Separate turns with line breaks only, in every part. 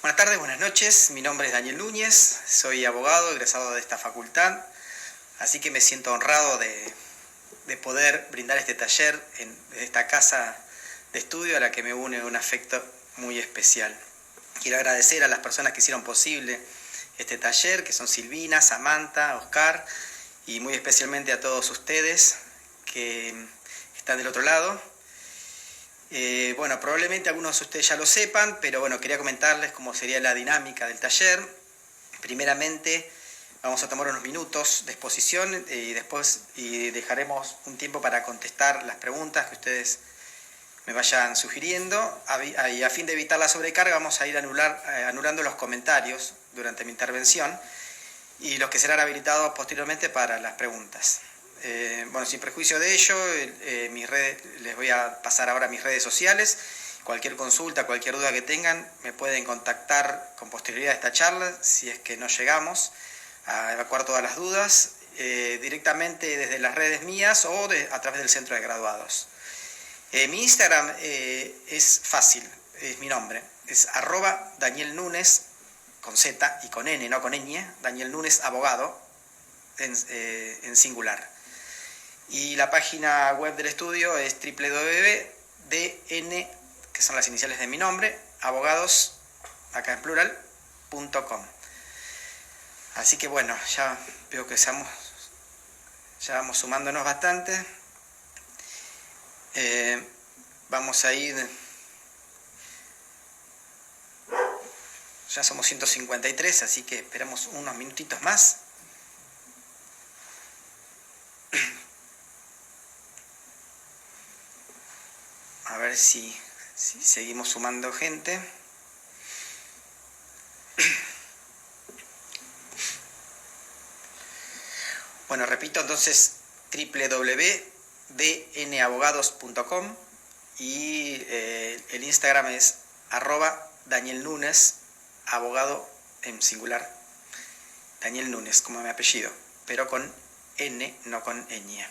Buenas tardes, buenas noches. Mi nombre es Daniel Núñez, soy abogado egresado de esta facultad, así que me siento honrado de poder brindar este taller en esta casa de estudio a la que me une un afecto muy especial. Quiero agradecer a las personas que hicieron posible este taller, que son Silvina, Samantha, Oscar, y muy especialmente a todos ustedes que están del otro lado. Probablemente algunos de ustedes ya lo sepan, pero quería comentarles cómo sería la dinámica del taller. Primeramente, vamos a tomar unos minutos de exposición y después dejaremos un tiempo para contestar las preguntas que ustedes me vayan sugiriendo. A fin de evitar la sobrecarga, vamos a ir anulando los comentarios durante mi intervención y los que serán habilitados posteriormente para las preguntas. Sin prejuicio de ello, les voy a pasar ahora mis redes sociales. Cualquier consulta, cualquier duda que tengan, me pueden contactar con posterioridad a esta charla, si es que no llegamos a evacuar todas las dudas, directamente desde las redes mías o a través del centro de graduados. Mi Instagram es fácil, es mi nombre, es @DanielNúñez, con Z y con N, no con ñ, Daniel Núñez abogado, en singular. Y la página web del estudio es www.dn, que son las iniciales de mi nombre, abogados, acá en plural.com. Así que ya veo que ya vamos sumándonos bastante. Vamos a ir, ya somos 153, así que esperamos unos minutitos más. A ver si seguimos sumando gente. Repito entonces, www.dnabogados.com y el Instagram es @DanielNúñez, abogado en singular. Daniel Núñez, como mi apellido, pero con N, no con ñ.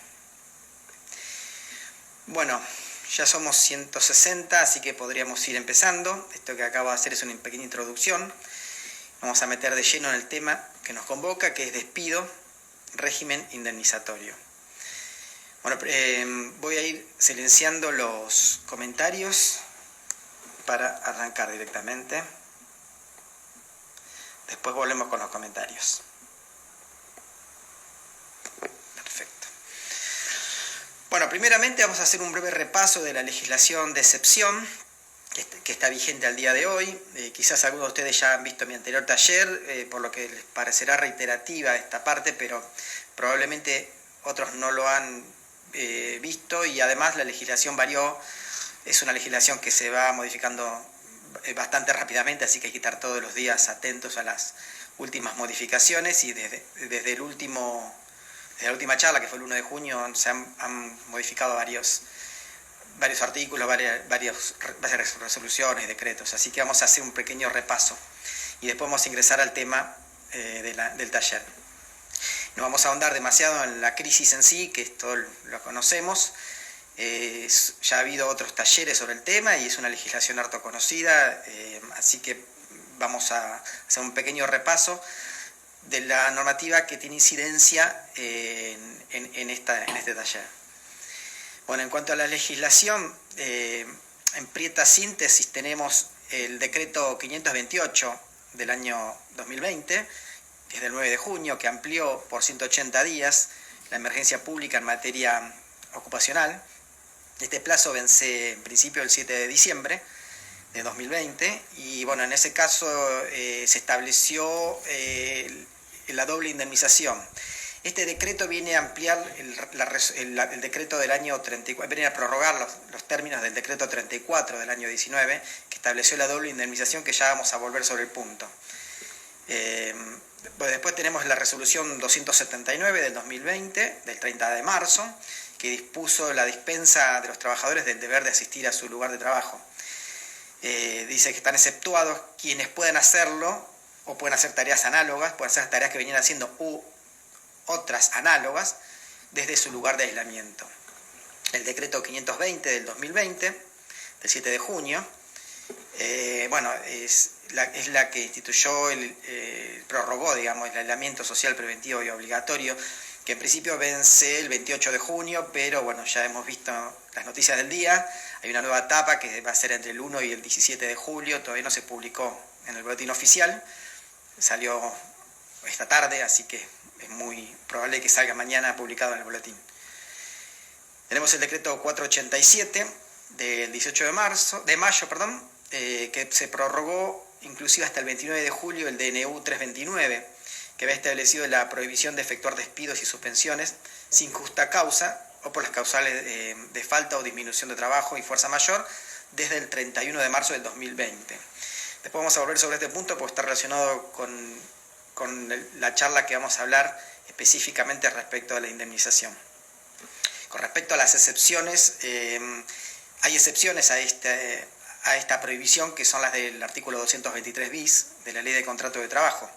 Ya somos 160, así que podríamos ir empezando. Esto que acabo de hacer es una pequeña introducción. Vamos a meter de lleno en el tema que nos convoca, que es despido, régimen indemnizatorio. Voy a ir silenciando los comentarios para arrancar directamente. Después volvemos con los comentarios. Primeramente vamos a hacer un breve repaso de la legislación de excepción que está vigente al día de hoy. Quizás algunos de ustedes ya han visto mi anterior taller, por lo que les parecerá reiterativa esta parte, pero probablemente otros no lo han visto, y además la legislación varió. Es una legislación que se va modificando bastante rápidamente, así que hay que estar todos los días atentos a las últimas modificaciones, y desde la última charla, que fue el 1 de junio, se han modificado varios artículos, varias resoluciones, decretos. Así que vamos a hacer un pequeño repaso y después vamos a ingresar al tema del taller. No vamos a ahondar demasiado en la crisis en sí, que esto lo conocemos. Ya ha habido otros talleres sobre el tema y es una legislación harto conocida, así que vamos a hacer un pequeño repaso de la normativa que tiene incidencia en este taller. En cuanto a la legislación, en prieta síntesis tenemos el decreto 528 del año 2020, que es del 9 de junio, que amplió por 180 días la emergencia pública en materia ocupacional. Este plazo vence en principio el 7 de diciembre de 2020, y en ese caso se estableció la doble indemnización. Este decreto viene a ampliar el decreto del año 34, viene a prorrogar los términos del decreto 34 del año 19, que estableció la doble indemnización, que ya vamos a volver sobre el punto. Después tenemos la resolución 279 del 2020, del 30 de marzo, que dispuso la dispensa de los trabajadores del deber de asistir a su lugar de trabajo. Dice que están exceptuados quienes puedan hacerlo o pueden hacer tareas análogas, pueden hacer tareas que venían haciendo u otras análogas desde su lugar de aislamiento. El decreto 520 del 2020, del 7 de junio, es la que instituyó, prorrogó, digamos, el aislamiento social preventivo y obligatorio, que en principio vence el 28 de junio, pero bueno, ya hemos visto las noticias del día. Hay una nueva etapa que va a ser entre el 1 y el 17 de julio, todavía no se publicó en el boletín oficial, salió esta tarde, así que es muy probable que salga mañana publicado en el boletín. Tenemos el decreto 487 del 18 de mayo, que se prorrogó inclusive hasta el 29 de julio el DNU 329, que había establecido la prohibición de efectuar despidos y suspensiones sin justa causa o por las causales de falta o disminución de trabajo y fuerza mayor desde el 31 de marzo del 2020. Después vamos a volver sobre este punto porque está relacionado con la charla que vamos a hablar específicamente respecto a la indemnización. Con respecto a las excepciones, hay excepciones a esta prohibición, que son las del artículo 223 bis de la Ley de Contrato de Trabajo.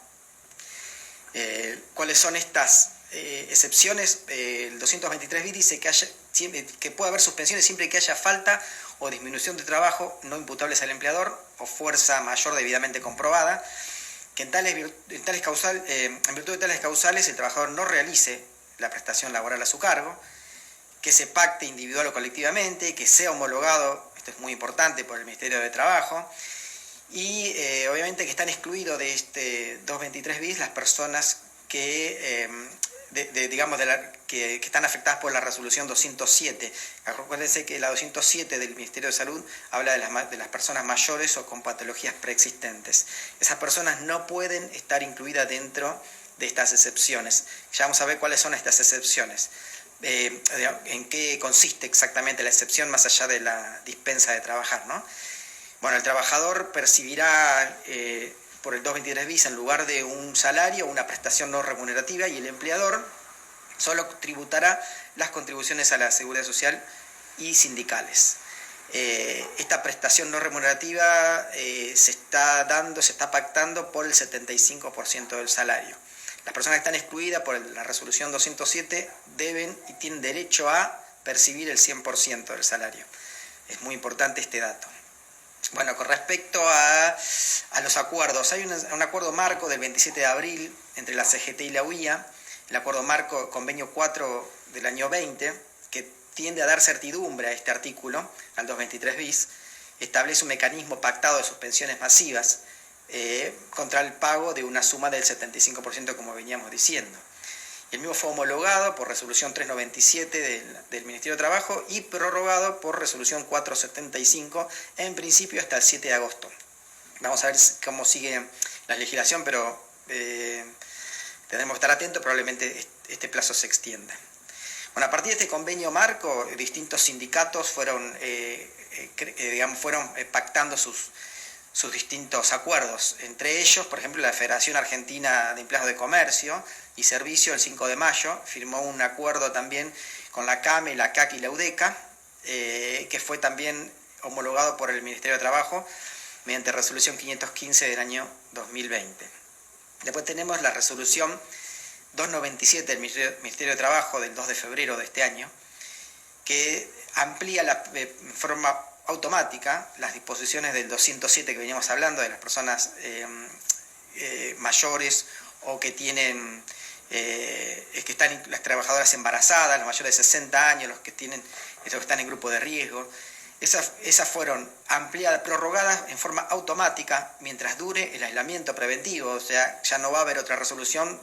¿Cuáles son estas excepciones? El 223 bis dice que puede haber suspensiones siempre que haya falta o disminución de trabajo no imputables al empleador o fuerza mayor debidamente comprobada, que en virtud de tales causales el trabajador no realice la prestación laboral a su cargo, que se pacte individual o colectivamente, que sea homologado, esto es muy importante, por el Ministerio de Trabajo, y obviamente que están excluidos de este 223 bis las personas que, que están afectadas por la resolución 207. Acuérdense que la 207 del Ministerio de Salud habla de las personas mayores o con patologías preexistentes. Esas personas no pueden estar incluidas dentro de estas excepciones. Ya vamos a ver cuáles son estas excepciones. En qué consiste exactamente la excepción más allá de la dispensa de trabajar, ¿no? Bueno, el trabajador percibirá por el 223 bis en lugar de un salario una prestación no remunerativa y el empleador solo tributará las contribuciones a la seguridad social y sindicales. Esta prestación no remunerativa se está pactando por el 75% del salario. Las personas que están excluidas por la resolución 207 deben y tienen derecho a percibir el 100% del salario. Es muy importante este dato. Bueno, con respecto a los acuerdos, hay un acuerdo marco del 27 de abril entre la CGT y la UIA, el acuerdo marco convenio 4 del año 20, que tiende a dar certidumbre a este artículo, al 223 bis, establece un mecanismo pactado de suspensiones masivas contra el pago de una suma del 75%, como veníamos diciendo. El mismo fue homologado por resolución 397 del Ministerio de Trabajo y prorrogado por resolución 475, en principio hasta el 7 de agosto. Vamos a ver cómo sigue la legislación, pero tendremos que estar atentos, probablemente este plazo se extienda. Bueno, a partir de este convenio marco, distintos sindicatos fueron pactando sus distintos acuerdos. Entre ellos, por ejemplo, la Federación Argentina de Empleados de Comercio y Servicio, el 5 de mayo, firmó un acuerdo también con la CAME, la CAC y la UDECA, que fue también homologado por el Ministerio de Trabajo mediante resolución 515 del año 2020. Después tenemos la resolución 297 del Ministerio de Trabajo del 2 de febrero de este año, que amplía de forma automática las disposiciones del 207 que veníamos hablando, de las personas mayores o que tienen que están las trabajadoras embarazadas, los mayores de 60 años, los que están en grupo de riesgo. Esas fueron ampliadas, prorrogadas en forma automática mientras dure el aislamiento preventivo, o sea, ya no va a haber otra resolución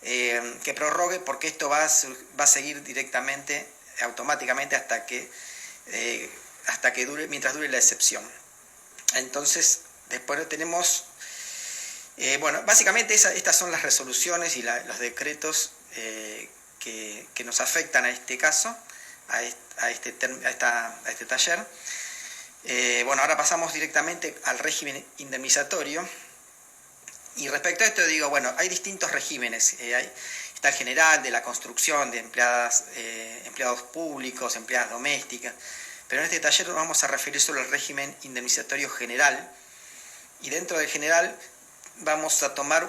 que prorrogue, porque esto va a seguir directamente, automáticamente, mientras dure la excepción. Entonces, después tenemos, básicamente estas son las resoluciones y los decretos que nos afectan a este caso, a este taller. Ahora pasamos directamente al régimen indemnizatorio. Y respecto a esto digo, hay distintos regímenes. Está el general, de la construcción, de empleados públicos, empleadas domésticas. Pero en este taller vamos a referir solo al régimen indemnizatorio general. Y dentro del general vamos a tomar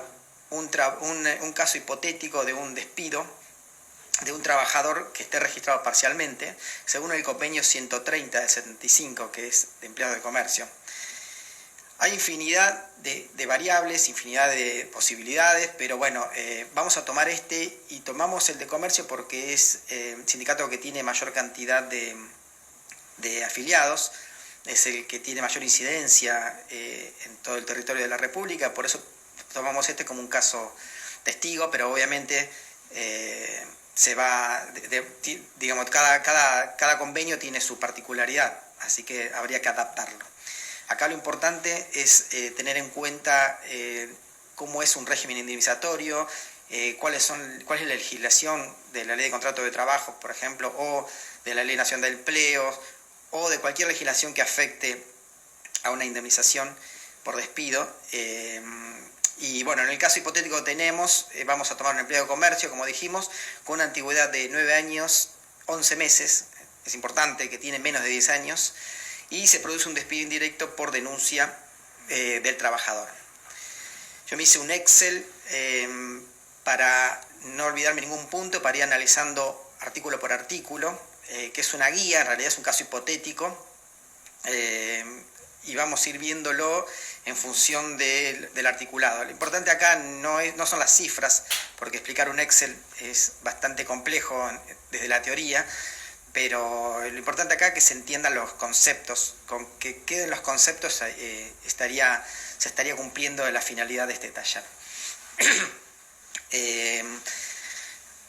un caso hipotético de un despido de un trabajador que esté registrado parcialmente, según el convenio 130 del 75, que es de empleados de comercio. Hay infinidad de variables, infinidad de posibilidades, pero bueno, vamos a tomar y tomamos el de comercio porque es el sindicato que tiene mayor cantidad de afiliados, es el que tiene mayor incidencia en todo el territorio de la República, por eso tomamos como un caso testigo, pero obviamente se va, digamos, cada convenio tiene su particularidad, así que habría que adaptarlo. Acá lo importante es tener en cuenta cómo es un régimen indemnizatorio, cuál es la legislación de la Ley de Contrato de Trabajo, por ejemplo, o de la Ley Nacional del Empleo, o de cualquier legislación que afecte a una indemnización por despido. Y bueno, en el caso hipotético vamos a tomar un empleado de comercio, como dijimos, con una antigüedad de 9 años, 11 meses, es importante que tiene menos de 10 años, y se produce un despido indirecto por denuncia del trabajador. Yo me hice un Excel para no olvidarme ningún punto, para ir analizando artículo por artículo, que es una guía, en realidad es un caso hipotético, y vamos a ir viéndolo en función del articulado. Lo importante acá no son las cifras, porque explicar un Excel es bastante complejo desde la teoría, pero lo importante acá es que se entiendan los conceptos. Con que queden los conceptos se estaría cumpliendo la finalidad de este taller.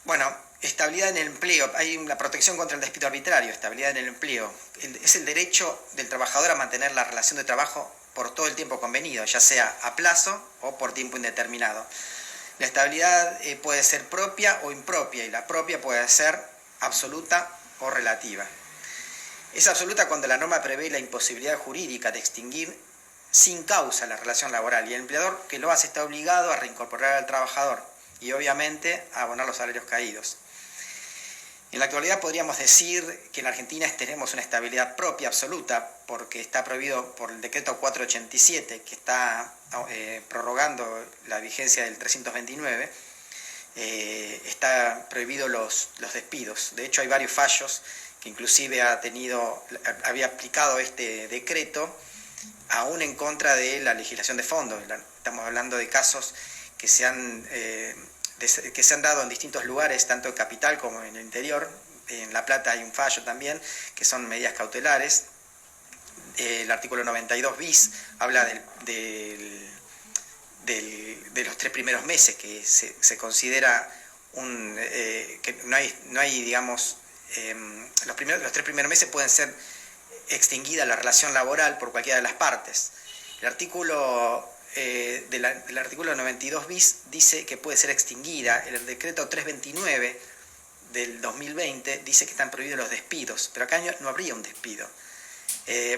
Bueno, estabilidad en el empleo. Hay la protección contra el despido arbitrario, estabilidad en el empleo. Es el derecho del trabajador a mantener la relación de trabajo por todo el tiempo convenido, ya sea a plazo o por tiempo indeterminado. La estabilidad puede ser propia o impropia, y la propia puede ser absoluta o relativa. Es absoluta cuando la norma prevé la imposibilidad jurídica de extinguir sin causa la relación laboral, y el empleador que lo hace está obligado a reincorporar al trabajador y obviamente a abonar los salarios caídos. En la actualidad podríamos decir que en la Argentina tenemos una estabilidad propia absoluta, porque está prohibido por el decreto 487, que está prorrogando la vigencia del 329, está prohibido los despidos. De hecho hay varios fallos que inclusive había aplicado este decreto aún en contra de la legislación de fondo. Estamos hablando de casos que se han dado en distintos lugares, tanto en capital como en el interior. En La Plata hay un fallo también, que son medidas cautelares. El artículo 92 bis habla de los 3 primeros meses, que se considera que no hay digamos, los 3 primeros meses pueden ser extinguida la relación laboral por cualquiera de las partes. El artículo del artículo 92 bis dice que puede ser extinguida. El decreto 329 del 2020 dice que están prohibidos los despidos, pero acá no habría un despido.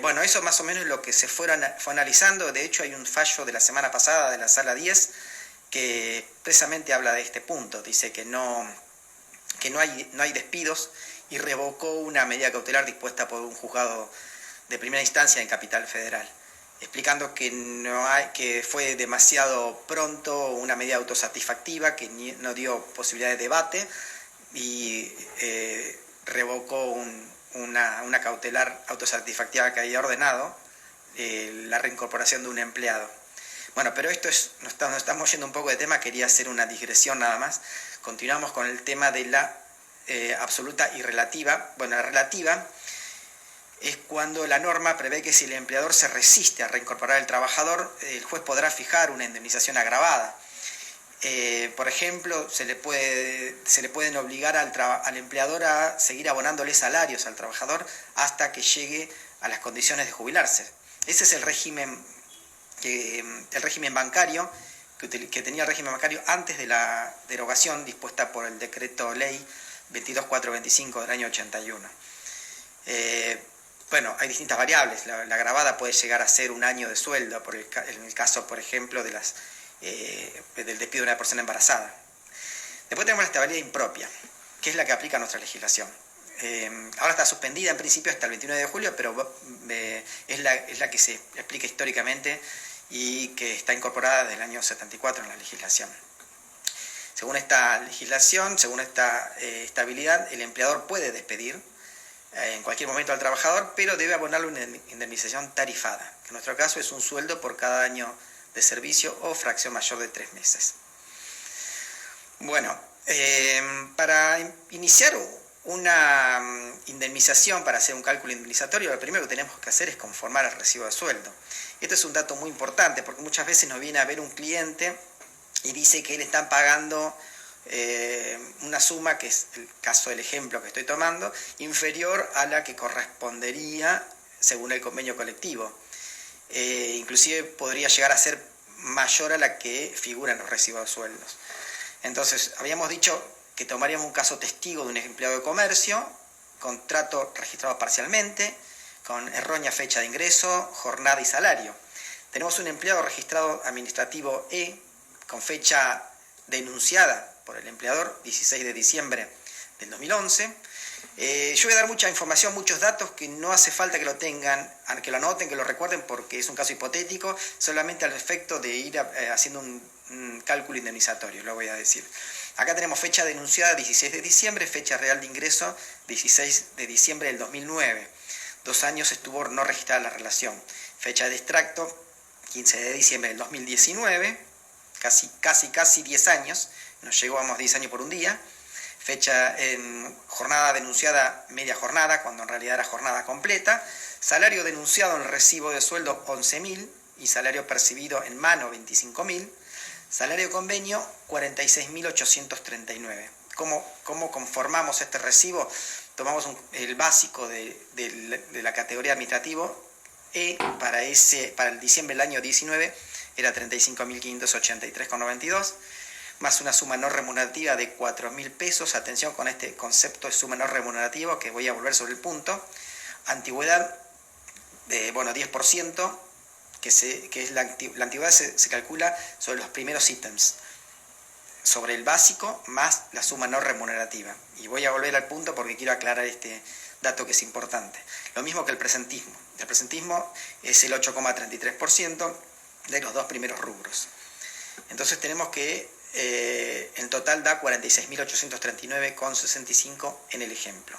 Bueno, eso más o menos es lo que fue analizando. De hecho hay un fallo de la semana pasada de la Sala 10 que expresamente habla de este punto. Dice que no hay despidos, y revocó una medida cautelar dispuesta por un juzgado de primera instancia en Capital Federal, explicando que fue demasiado pronto una medida autosatisfactiva, que no dio posibilidad de debate, y revocó una cautelar autosatisfactiva que había ordenado la reincorporación de un empleado. Bueno, pero nos estamos yendo un poco de tema, quería hacer una digresión nada más. Continuamos con el tema de la absoluta y relativa. Bueno, la relativa es cuando la norma prevé que si el empleador se resiste a reincorporar al trabajador, el juez podrá fijar una indemnización agravada. Por ejemplo, se le pueden obligar al empleador a seguir abonándole salarios al trabajador hasta que llegue a las condiciones de jubilarse. Ese es el régimen bancario que tenía el régimen bancario antes de la derogación dispuesta por el decreto ley 22425 del año 81. Bueno, hay distintas variables. La agravada puede llegar a ser un año de sueldo, en el caso, por ejemplo, del despido de una persona embarazada. Después tenemos la estabilidad impropia, que es la que aplica nuestra legislación. Ahora está suspendida en principio hasta el 29 de julio, pero es la que se explica históricamente y que está incorporada desde el año 74 en la legislación. Según esta legislación, según esta estabilidad, el empleador puede despedir en cualquier momento al trabajador, pero debe abonarle una indemnización tarifada, En nuestro caso es un sueldo por cada año de servicio o fracción mayor de 3 meses. Bueno, para iniciar una indemnización, para hacer un cálculo indemnizatorio, lo primero que tenemos que hacer es conformar el recibo de sueldo. Este es un dato muy importante porque muchas veces nos viene a ver un cliente y dice que le están pagando una suma, que es el caso del ejemplo que estoy tomando, inferior a la que correspondería según el convenio colectivo. Inclusive podría llegar a ser mayor a la que figura en los recibos de sueldos. Entonces, habíamos dicho que tomaríamos un caso testigo de un empleado de comercio, contrato registrado parcialmente, con errónea fecha de ingreso, jornada y salario. Tenemos un empleado registrado administrativo E, con fecha denunciada por el empleador, 16 de diciembre del 2011. Yo voy a dar mucha información, muchos datos que no hace falta que lo tengan, que lo anoten, que lo recuerden, porque es un caso hipotético, solamente al efecto de ir haciendo un cálculo indemnizatorio, lo voy a decir. Acá tenemos fecha denunciada 16 de diciembre, fecha real de ingreso 16 de diciembre del 2009. 2 años estuvo no registrada la relación. Fecha de extracto 15 de diciembre del 2019, casi 10 años, nos llegó a 10 años por un día. Fecha en jornada denunciada media jornada, cuando en realidad era jornada completa. Salario denunciado en el recibo de sueldo 11.000 y salario percibido en mano 25.000. Salario de convenio 46.839. ¿Cómo conformamos este recibo? Tomamos el básico de la categoría administrativo E para el diciembre del año 19 era 35.583,92. Más una suma no remunerativa de 4.000 pesos. Atención con este concepto de suma no remunerativa, que voy a volver sobre el punto. Antigüedad de 10%, que es la antigüedad se calcula sobre los primeros ítems, sobre el básico más la suma no remunerativa. Y voy a volver al punto porque quiero aclarar este dato que es importante. Lo mismo que el presentismo. El presentismo es el 8,33% de los 2 primeros rubros. Entonces tenemos que en total da 46.839,65 en el ejemplo.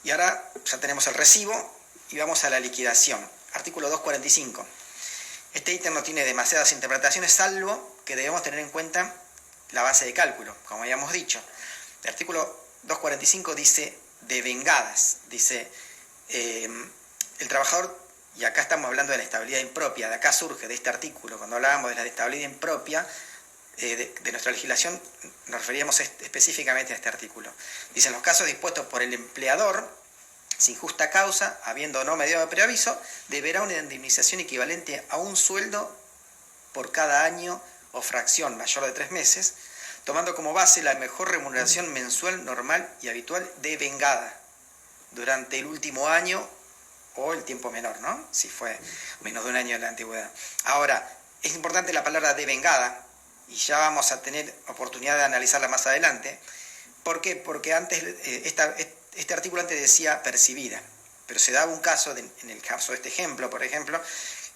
Y ahora ya tenemos el recibo y vamos a la liquidación. Artículo 245. Este ítem no tiene demasiadas interpretaciones, salvo que debemos tener en cuenta la base de cálculo, como habíamos dicho. El artículo 245 dice devengadas. Dice el trabajador, y acá estamos hablando de la estabilidad impropia, de acá surge de este artículo, cuando hablábamos de la estabilidad impropia, de nuestra legislación nos referíamos específicamente a este artículo. Dice, en los casos dispuestos por el empleador, sin justa causa, habiendo no mediado preaviso, deberá una indemnización equivalente a un sueldo por cada año o fracción mayor de 3 meses, tomando como base la mejor remuneración mensual normal y habitual devengada durante el último año o el tiempo menor, ¿no? Si fue menos de un año en la antigüedad. Ahora, es importante la palabra devengada, y ya vamos a tener oportunidad de analizarla más adelante. ¿Por qué? Porque antes este artículo antes decía percibida, pero se daba un caso, en el caso de este ejemplo, por ejemplo,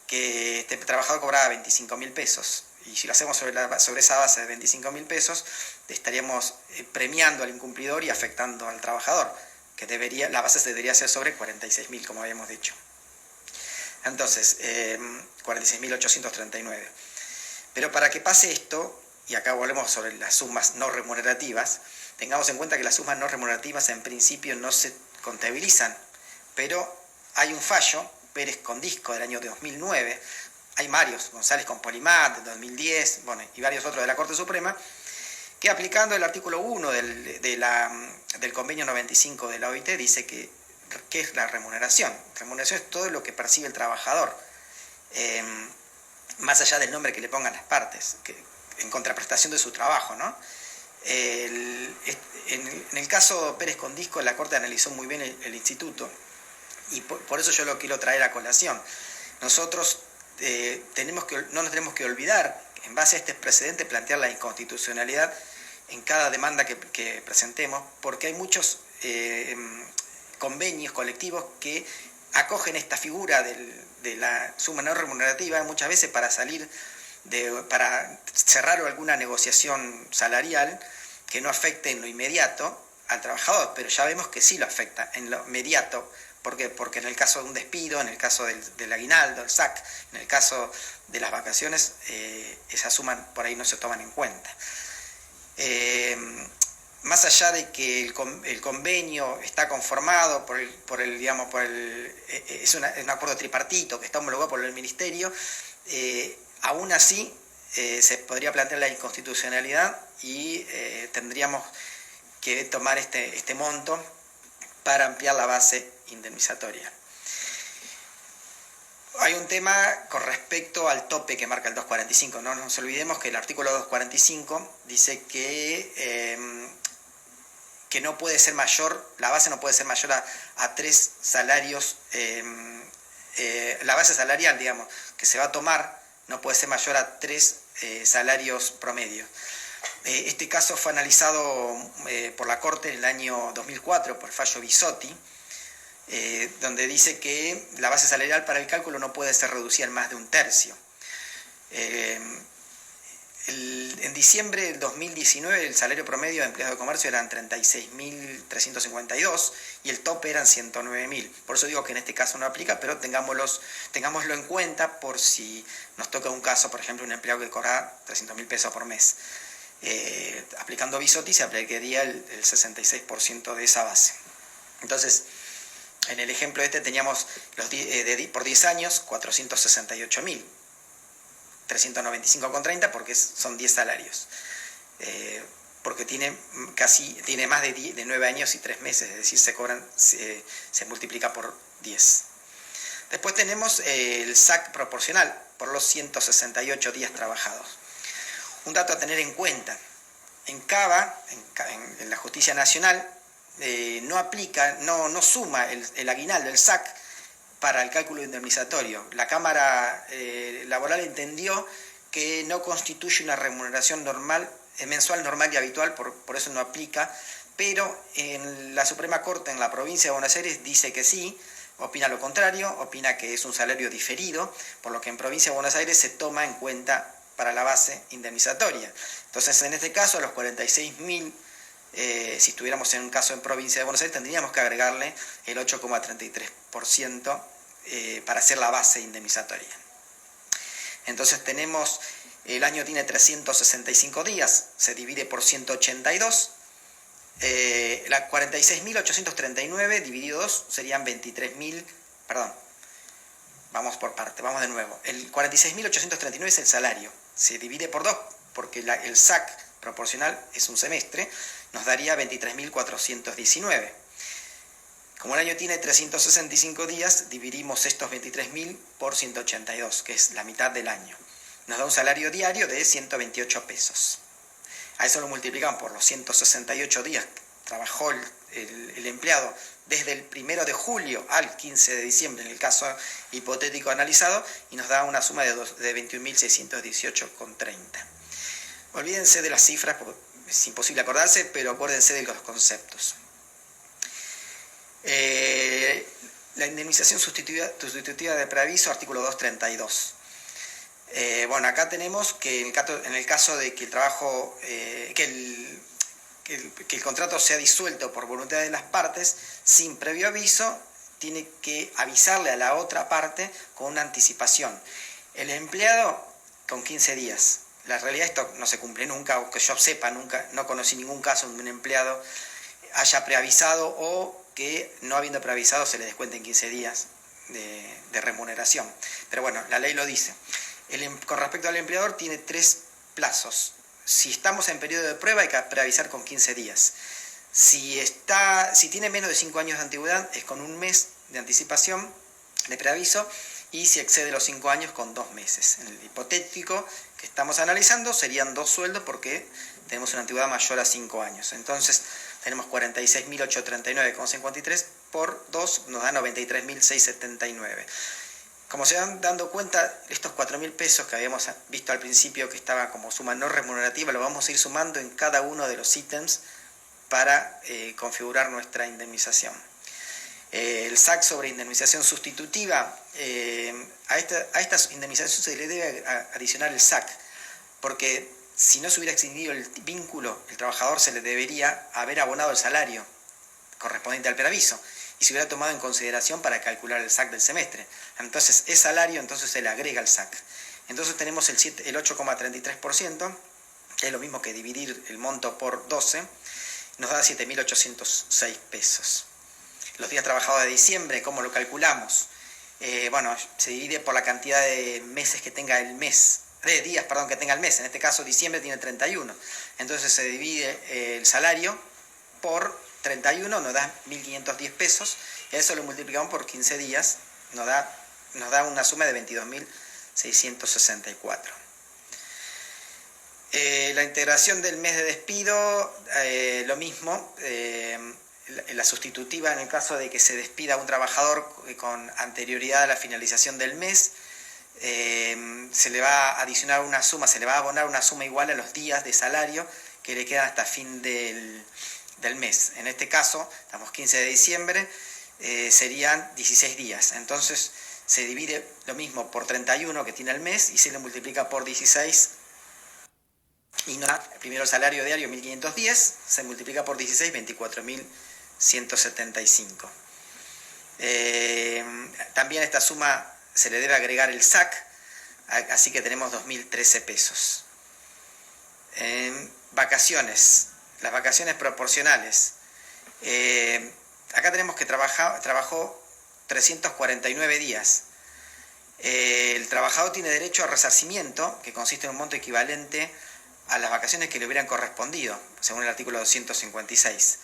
que este trabajador cobraba 25.000 pesos, y si lo hacemos sobre esa base de 25.000 pesos, estaríamos premiando al incumplidor y afectando al trabajador, que la base debería ser sobre 46.000, como habíamos dicho. Entonces, 46.839. Pero para que pase esto, y acá volvemos sobre las sumas no remunerativas, tengamos en cuenta que las sumas no remunerativas en principio no se contabilizan, pero hay un fallo, Pérez con Disco del año 2009, hay varios, González con Polimat del 2010, y varios otros de la Corte Suprema, que aplicando el artículo 1 del convenio 95 de la OIT dice que es la remuneración. Remuneración es todo lo que percibe el trabajador, más allá del nombre que le pongan las partes, en contraprestación de su trabajo, ¿no? En el caso Pérez con Disco, la Corte analizó muy bien el instituto, y por eso yo lo quiero traer a colación. Nosotros no nos tenemos que olvidar, en base a este precedente, plantear la inconstitucionalidad en cada demanda que presentemos, porque hay muchos convenios colectivos que acogen esta figura de la suma no remunerativa muchas veces para cerrar alguna negociación salarial que no afecte en lo inmediato al trabajador, pero ya vemos que sí lo afecta en lo inmediato ¿Por qué? Porque en el caso de un despido, en el caso del aguinaldo, el SAC, en el caso de las vacaciones, esas sumas por ahí no se toman en cuenta. Más allá de que el convenio está conformado es un acuerdo tripartito que está homologado por el Ministerio, aún así se podría plantear la inconstitucionalidad y tendríamos que tomar este monto para ampliar la base indemnizatoria. Hay un tema con respecto al tope que marca el 245. No nos olvidemos que el artículo 245 dice que no puede ser mayor, la base no puede ser mayor a 3 salarios, la base salarial, digamos, que se va a tomar no puede ser mayor a 3 salarios promedio. Este caso fue analizado por la Corte en el año 2004 por el fallo Bisotti, donde dice que la base salarial para el cálculo no puede ser reducida en más de un tercio. En diciembre del 2019 el salario promedio de empleados de comercio eran 36.352 y el tope eran 109.000. Por eso digo que en este caso no aplica, pero tengámoslo en cuenta por si nos toca un caso, por ejemplo, un empleado que cobra 300.000 pesos por mes. Aplicando Bisotti se aplicaría el 66% de esa base. Entonces, en el ejemplo teníamos por 10 años 468.000. 395,30 porque son 10 salarios. Porque tiene más de 9 años y 3 meses, es decir, se multiplica por 10. Después tenemos el SAC proporcional por los 168 días trabajados. Un dato a tener en cuenta: en Cava, en la Justicia Nacional, no suma el aguinaldo, el SAC, para el cálculo indemnizatorio. La Cámara Laboral entendió que no constituye una remuneración mensual normal y habitual, por eso no aplica, pero en la Suprema Corte en la provincia de Buenos Aires dice que sí, opina lo contrario, opina que es un salario diferido, por lo que en provincia de Buenos Aires se toma en cuenta para la base indemnizatoria. Entonces, en este caso, a los 46.000, si estuviéramos en un caso en provincia de Buenos Aires, tendríamos que agregarle el 8,33% para hacer la base indemnizatoria. Entonces el año tiene 365 días, se divide por 182, 46.839 dividido 2 serían 23.000, perdón, vamos por parte, vamos de nuevo. El 46.839 es el salario, se divide por 2 porque el SAC proporcional es un semestre, nos daría 23.419. Como el año tiene 365 días, dividimos estos 23.000 por 182, que es la mitad del año. Nos da un salario diario de 128 pesos. A eso lo multiplicamos por los 168 días que trabajó el empleado desde el 1 de julio al 15 de diciembre, en el caso hipotético analizado, y nos da una suma de 21.618,30. Olvídense de las cifras, porque es imposible acordarse, pero acuérdense de los conceptos. La indemnización sustitutiva de preaviso, artículo 232. Bueno, acá tenemos que en el caso de que el trabajo, que el contrato sea disuelto por voluntad de las partes, sin previo aviso, tiene que avisarle a la otra parte con una anticipación. El empleado con 15 días. La realidad esto no se cumple nunca, o que yo sepa, nunca, no conocí ningún caso donde un empleado haya preavisado o que no habiendo preavisado se le descuenten 15 días de remuneración. Pero bueno, la ley lo dice. Con respecto al empleador tiene 3 plazos. Si estamos en periodo de prueba hay que preavisar con 15 días. Si tiene menos de 5 años de antigüedad es con 1 mes de anticipación de preaviso, y si excede los 5 años con 2 meses. En el hipotético que estamos analizando serían 2 sueldos porque tenemos una antigüedad mayor a 5 años. Entonces tenemos 46.839,53 por 2 nos da 93.679. Como se van dando cuenta, estos 4.000 pesos que habíamos visto al principio que estaba como suma no remunerativa, lo vamos a ir sumando en cada uno de los ítems para configurar nuestra indemnización. El SAC sobre indemnización sustitutiva, a esta indemnización se le debe adicionar el SAC, porque si no se hubiera extinguido el vínculo, el trabajador se le debería haber abonado el salario correspondiente al preaviso. y se hubiera tomado en consideración para calcular el SAC del semestre. Entonces es salario, entonces se le agrega el SAC. Entonces tenemos el 8,33%, que es lo mismo que dividir el monto por 12, nos da 7.806 pesos. Los días trabajados de diciembre, ¿cómo lo calculamos? Bueno, se divide por la cantidad de meses que tenga el mes, de días, perdón, que tenga el mes. En este caso diciembre tiene 31. Entonces se divide el salario por 31, nos da 1.510 pesos, y a eso lo multiplicamos por 15 días, nos da una suma de 22.664. La integración del mes de despido, lo mismo, la sustitutiva en el caso de que se despida a un trabajador con anterioridad a la finalización del mes, se le va a adicionar una suma, se le va a abonar una suma igual a los días de salario que le quedan hasta fin del mes. En este caso, estamos 15 de diciembre, serían 16 días. Entonces se divide lo mismo por 31 que tiene el mes y se le multiplica por 16. Y no, primero el salario diario 1.510, se multiplica por 16, 24.175. También a esta suma se le debe agregar el SAC, así que tenemos 2.013 pesos. Vacaciones, las vacaciones proporcionales. Acá tenemos que trabajó 349 días. El trabajador tiene derecho a resarcimiento, que consiste en un monto equivalente a las vacaciones que le hubieran correspondido, según el artículo 256.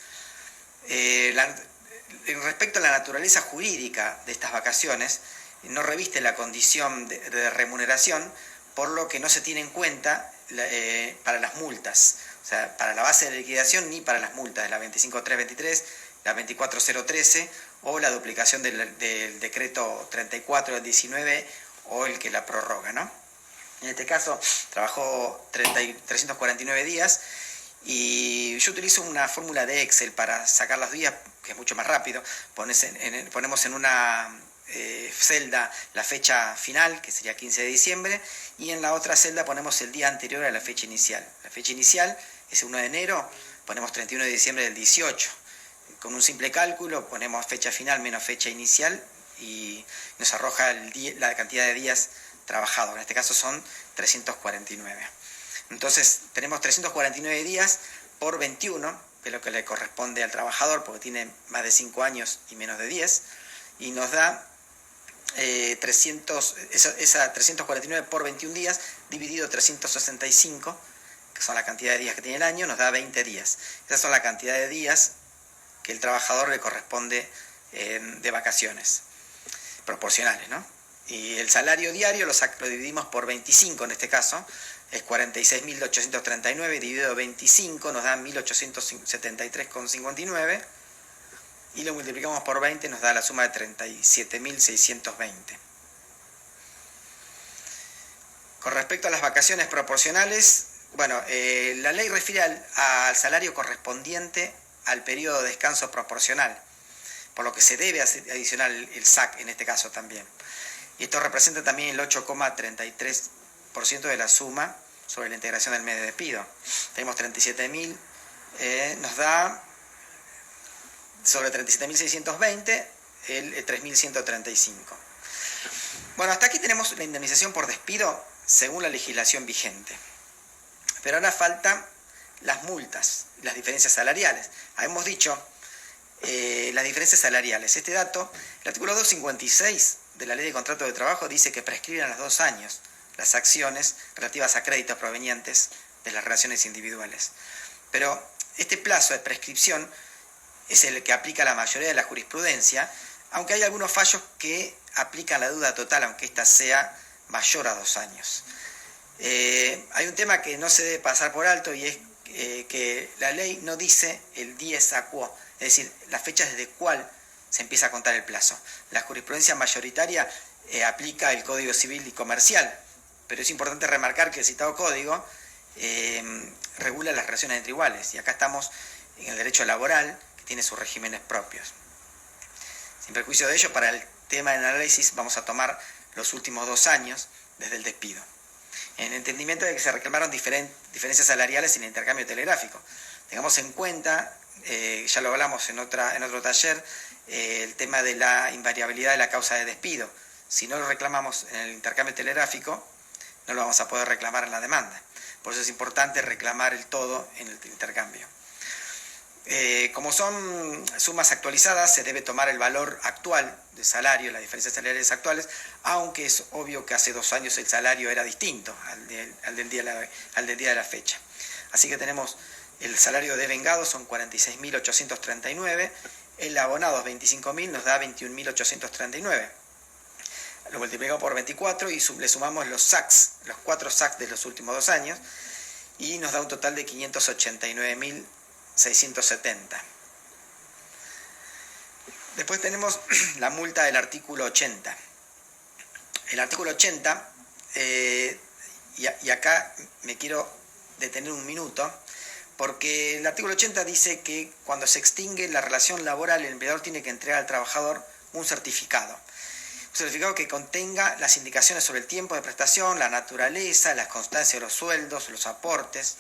Respecto a la naturaleza jurídica de estas vacaciones, no reviste la condición de remuneración, por lo que no se tiene en cuenta para las multas, o sea, para la base de liquidación ni para las multas de la 25.323, la 24.013 o la duplicación del decreto 34 del 19 o el que la prorroga, ¿no? En este caso trabajó 349 días y yo utilizo una fórmula de Excel para sacar los días, que es mucho más rápido. Ponemos en una celda la fecha final, que sería 15 de diciembre, y en la otra celda ponemos el día anterior a la fecha inicial. La fecha inicial es el 1 de enero, ponemos 31 de diciembre del 18. Con un simple cálculo ponemos fecha final menos fecha inicial y nos arroja la cantidad de días trabajados. En este caso son 349. Entonces tenemos 349 días por 21, que es lo que le corresponde al trabajador, porque tiene más de 5 años y menos de 10, y nos da 349 por 21 días, dividido 365, que son la cantidad de días que tiene el año, nos da 20 días. Esas son la cantidad de días que el trabajador le corresponde de vacaciones, proporcionales, ¿no? Y el salario diario lo dividimos por 25 en este caso, es 46.839 dividido 25, nos da 1.873,59, y lo multiplicamos por 20, nos da la suma de 37.620. Con respecto a las vacaciones proporcionales, bueno, la ley refiere al salario correspondiente al periodo de descanso proporcional, por lo que se debe adicionar el SAC en este caso también. Y esto representa también el 8,33% de la suma sobre la integración del mes de despido. Tenemos 37.000, nos da sobre 37.620 el 3.135. Bueno, hasta aquí tenemos la indemnización por despido según la legislación vigente. Pero ahora faltan las multas, las diferencias salariales. Hemos dicho las diferencias salariales. Este dato, el artículo 256 de la Ley de Contrato de Trabajo dice que prescriben a los 2 años las acciones relativas a créditos provenientes de las relaciones individuales. Pero este plazo de prescripción es el que aplica la mayoría de la jurisprudencia, aunque hay algunos fallos que aplican la deuda total, aunque ésta sea mayor a 2 años. Hay un tema que no se debe pasar por alto y es que la ley no dice el dies a quo, es decir, la fecha desde cuál se empieza a contar el plazo. La jurisprudencia mayoritaria aplica el Código Civil y Comercial, pero es importante remarcar que el citado código regula las relaciones entre iguales, y acá estamos en el derecho laboral, que tiene sus regímenes propios. Sin perjuicio de ello, para el tema del análisis vamos a tomar los últimos 2 años desde el despido, en entendimiento de que se reclamaron diferencias salariales en el intercambio telegráfico. Tengamos en cuenta, ya lo hablamos en otro taller, el tema de la invariabilidad de la causa de despido. Si no lo reclamamos en el intercambio telegráfico, no lo vamos a poder reclamar en la demanda. Por eso es importante reclamar el todo en el intercambio. Como son sumas actualizadas, se debe tomar el valor actual de salario, las diferencias salariales actuales, aunque es obvio que hace 2 años el salario era distinto al del día de la fecha. Así que tenemos el salario de vengado son 46.839, el abonado 25.000 nos da 21.839. Lo multiplicamos por 24 y le sumamos los SACs, los 4 SACs de los últimos 2 años, y nos da un total de 589.670. Después tenemos la multa del artículo 80. El artículo 80, y acá me quiero detener un minuto, porque el artículo 80 dice que cuando se extingue la relación laboral, el empleador tiene que entregar al trabajador un certificado. Un certificado que contenga las indicaciones sobre el tiempo de prestación, la naturaleza, las constancias de los sueldos, los aportes.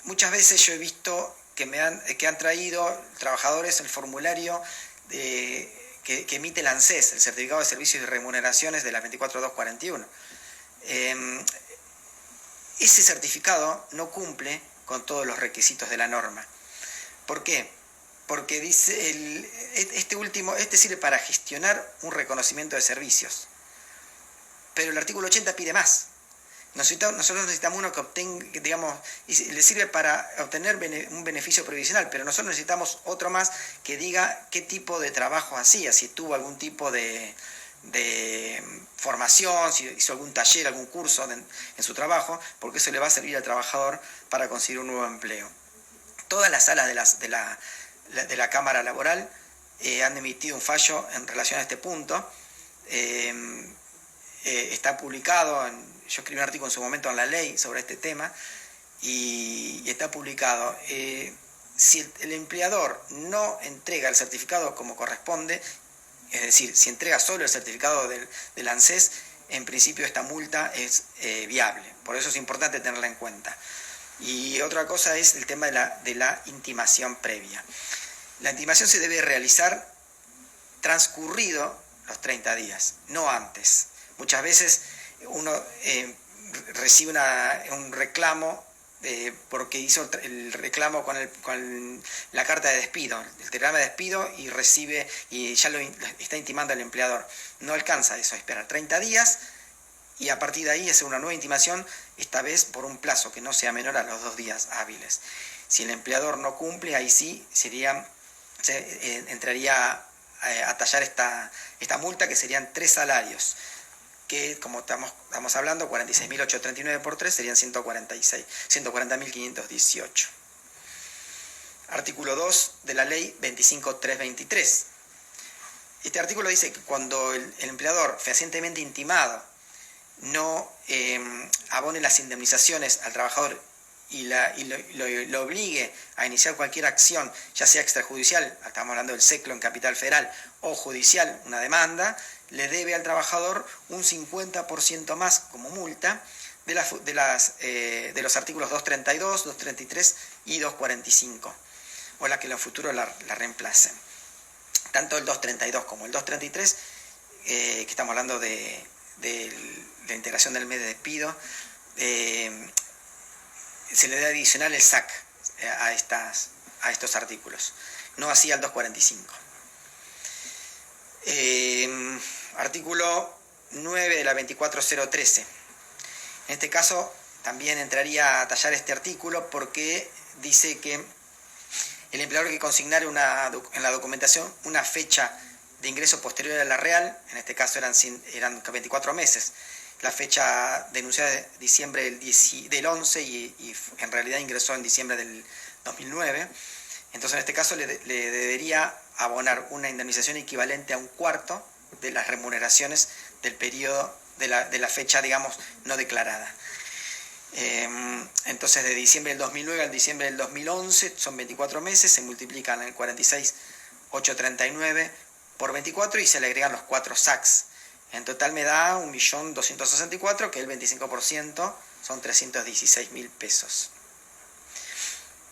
Muchas veces yo he visto que han traído trabajadores el formulario que emite el ANSES, el Certificado de Servicios y Remuneraciones de la 24241. Ese certificado no cumple con todos los requisitos de la norma. ¿Por qué? Porque dice este sirve para gestionar un reconocimiento de servicios. Pero el artículo 80 pide más. Nosotros necesitamos uno que obtenga, digamos, y le sirve para obtener un beneficio previsional, pero nosotros necesitamos otro más que diga qué tipo de trabajo hacía, si tuvo algún tipo de formación, si hizo algún taller, algún curso en su trabajo, porque eso le va a servir al trabajador para conseguir un nuevo empleo. Todas las salas de la Cámara Laboral han emitido un fallo en relación a este punto. Está publicado, yo escribí un artículo en su momento en La Ley sobre este tema, y está publicado. Si el empleador no entrega el certificado como corresponde, es decir, si entrega solo el certificado del ANSES, en principio esta multa es viable. Por eso es importante tenerla en cuenta. Y otra cosa es el tema de la intimación previa. La intimación se debe realizar transcurrido los 30 días, no antes. Muchas veces uno recibe un reclamo porque hizo el reclamo con la carta de despido, el telegrama de despido, y ya lo está intimando al empleador. No alcanza eso, esperar 30 días y a partir de ahí hacer una nueva intimación, esta vez por un plazo que no sea menor a los 2 días hábiles. Si el empleador no cumple, ahí sí entraría a tallar esta multa, que serían 3 salarios. Que como estamos hablando, 46.839 por 3 serían 140.518. Artículo 2 de la ley 25.323. Este artículo dice que cuando el empleador fehacientemente intimado no abone las indemnizaciones al trabajador y lo obligue a iniciar cualquier acción, ya sea extrajudicial, estamos hablando del SECLO en Capital Federal, o judicial, una demanda, le debe al trabajador un 50% más como multa de los artículos 232, 233 y 245, o la que en el futuro la reemplacen. Tanto el 232 como el 233, que estamos hablando de la integración del mes de despido, se le debe adicionar el SAC a estos artículos, no así al 245. Artículo 9 de la 24013. En este caso también entraría a tallar este artículo porque dice que el empleador que consignara en la documentación una fecha de ingreso posterior a la real, en este caso eran 24 meses, la fecha denunciada de diciembre del 11 y en realidad ingresó en diciembre del 2009, entonces en este caso le debería abonar una indemnización equivalente a un cuarto de las remuneraciones del periodo de la fecha, digamos, no declarada. Entonces de diciembre del 2009 al diciembre del 2011 son 24 meses, se multiplican el 46.839 por 24 y se le agregan los 4 SACs. En total me da 1.264.000, que el 25% son 316.000 pesos.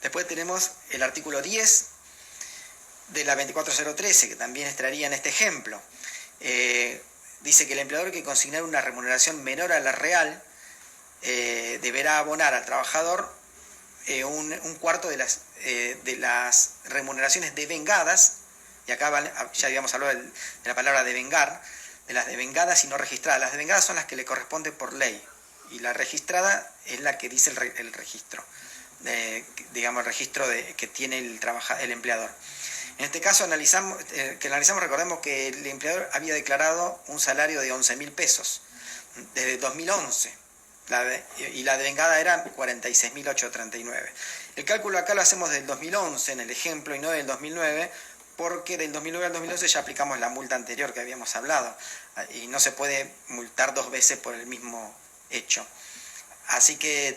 Después tenemos el artículo 10, de la 24013, que también estaría en este ejemplo, dice que el empleador que consignar una remuneración menor a la real deberá abonar al trabajador un cuarto de las remuneraciones devengadas, y acá ya habíamos hablado de la palabra devengar, de las devengadas y no registradas. Las devengadas son las que le corresponden por ley, y la registrada es la que dice el registro, digamos el registro que tiene el empleador. En este caso analizamos, recordemos que el empleador había declarado un salario de 11.000 pesos desde 2011. Y la devengada era 46.839. El cálculo acá lo hacemos del 2011 en el ejemplo y no del 2009, porque del 2009 al 2011 ya aplicamos la multa anterior que habíamos hablado, y no se puede multar dos veces por el mismo hecho. Así que